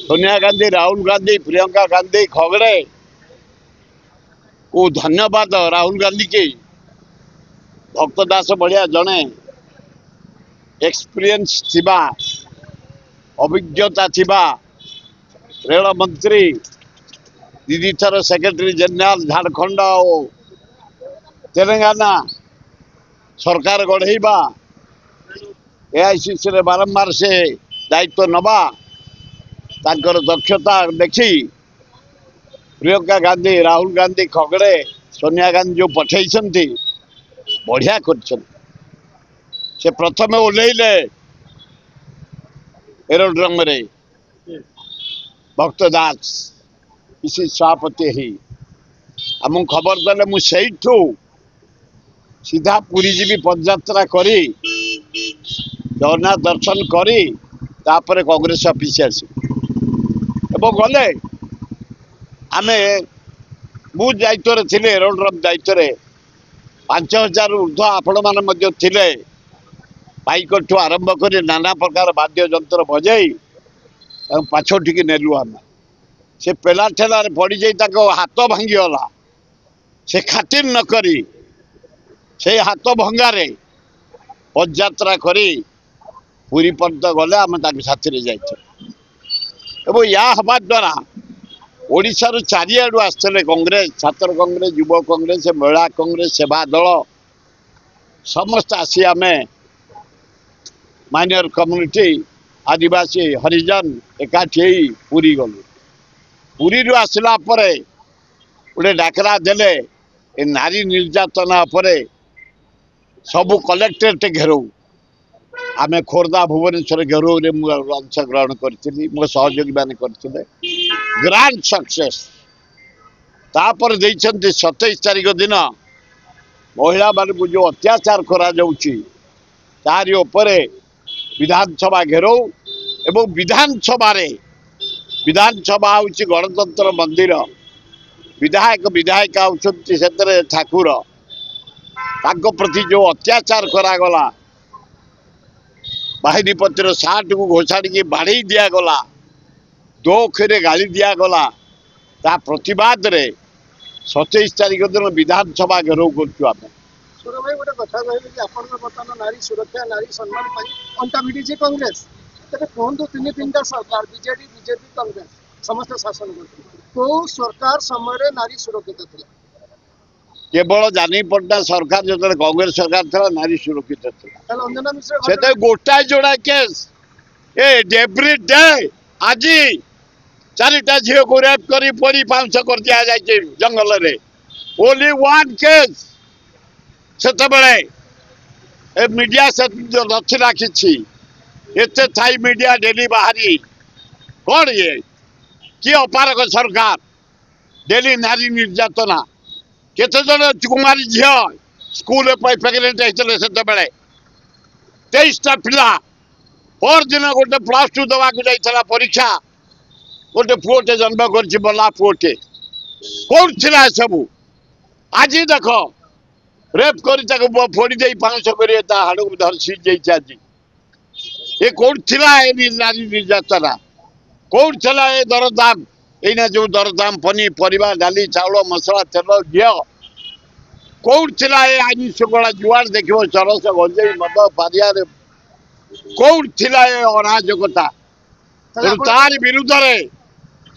सोनिया गांधी, राहुल गांधी, प्रियंका गांधी खगड़े को धन्यवाद राहुल गांधी के भक्त दास बढ़िया जड़े एक्सपीरियंस थिबा अभिज्ञता थिबा रेल मंत्री दीदी थर सेक्रेटरी जनरल झारखंड और तेलंगाना सरकार गढ़ेबा एआईसीसी रे बारंबार से दायित्व नवा तांकर दक्षता देखी प्रियंका गांधी, राहुल गांधी खगड़े सोनिया गांधी जो पठे बढ़िया कर से प्रथम ओह्लैले एरोड्रम रे भक्त दास इसी सभापति ही आम खबर देले मुझे सीधा पुरी जी पदयात्रा करी जगन्नाथ दर्शन करी तापर कांग्रेस ऑफिस आस गले आमे मु दायित्व थे एरोड्रम दायित्व 5000 ऊर्ध्व आपण मैंने बाइक ठू आरंभ कर नाना प्रकार वाद्य जंत्र बजाई पाछटिकी नेलु आम से पेला ठेला पड़ जाई हाथ भांगीगला से खातिर नकरी से हाथ भंगारे पदयात्रा करी पुरी पर्यंत गले आम साथी जाइए या हवा द्वारा ओडिशार चारिआडू आसते कांग्रेस, छात्र कांग्रेस, युवा कांग्रेस, महिला कांग्रेस, सेवा दल समस्त आसी आम माइनर कम्युनिटी आदिवासी हरिजन एकाठी पुरी गलु पुरी आसला गोटे डाकरा देले नारी निर्यातना सबू कलेक्टेट घेराव आम खोर्धा भुवनेश्वर घेराव अंशग्रहण करी मो सहयोगी मैंने करते ग्रांड सक्सेस तापर 27 तारीख दिन महिला मान को जो अत्याचार करा तारी उपरे विधानसभा घेराव एवं विधानसभा हूँ गणतंत्र मंदिर विधायक विधायिका होती से ठाकुर प्रति जो अत्याचार करागला बाहिनीपतिर सार्ट को घोषाड़ी बाड़ी दिगला दो अक्षरे गाली दिगला ता प्रतिवाद रे 27 तारीख दिन विधानसभा घेराव कर भाई गोटे कथा कहले कि आपण बर्तमान नारी सुरक्षा नारी सम्मान अंटा भिड़ी कांग्रेस तेरे कहतु 3-3टा सरकार बीजेडी कांग्रेस समस्त शासन को सरकार समय नारी सुरक्षित थी केवल जानी पट्टनायक सरकार जो कांग्रेस सरकार था नारी सुरक्षित थी अंजना मिश्र से गोटाए जोड़ा केस एवरी डे आज 4टा झील को रेप करी पड़ी 500 कर दिया जाए जंगल रे ओनली वन केस से मीडिया से नथिला किसी एते थाई मीडिया डेली बाहरी कौन ये कि अपारक सरकार डेली नारी निर्यातना केते जन कुमारी झील स्कूल प्रेगनेंट होते से 23टा पिला पर दिन गोटे +2 दवा जाइए परीक्षा गोटे पुओटे जन्म कर बला पुओटे कौन थिला सबू आज देख रेप कर फोड़ी दे 500 कर हाड़ को धरसी आज ये कौन थिला नारी निर्यातना कौन थिला ए दरदाम एना जो दरदाम पनीपरिया डाली चाउल मसला तेल घी कौन थिला ए आज सुगला जुआड़ देख चरस गंजेई मद पारिया कौन थिला ए अराजकता तार विरुद्ध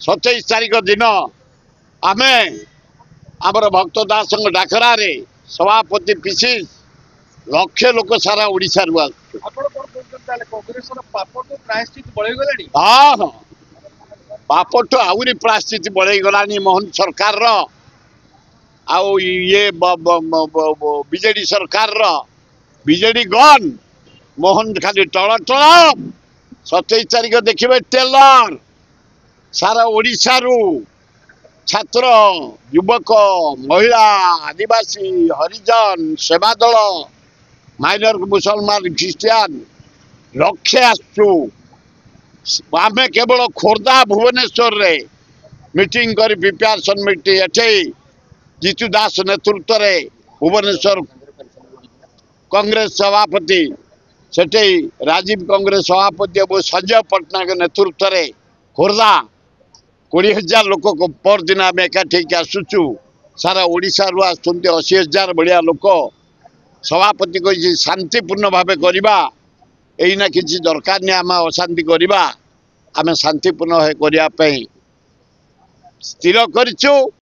27 तारीख दिन आमे आमर भक्त दास डाकरा रे सभापति पिसीस लक्ष लोक सारा ओडिशा रु हाँ पापठू आहरी प्रायश्चित बढ़े गलानी मोहन सरकार आउ ये बीजेडी सरकार बीजेडी गन मोहन खाली टल टल 27 तारीख देखिए टेलर सारा ओडिशा रु छात्र युवक महिला आदिवासी हरिजन सेवा दल माइनर मुसलमान ख्रिस्टियान लक्षे आसु आम केवल खोर्धा भुवनेश्वर रे मीटिंग कर प्रिपेरेसन मीटिंग एठे जीतू दास नेतृत्व रे भुवनेश्वर कांग्रेस सभापति सेठे राजीव कांग्रेस सभापति संजय पट्टनायक नेतृत्व रे खोर्धा 20,000 लोक पर दिन आम एकाठी आसुचु सारा ओडिशा रु आसुंते 80,000 भाया लोक सभापति कही शांतिपूर्ण भाव करवा एना किसी दरकार नहीं आम अशांति करवा आम शांतिपूर्ण करने स्थिर करिछु।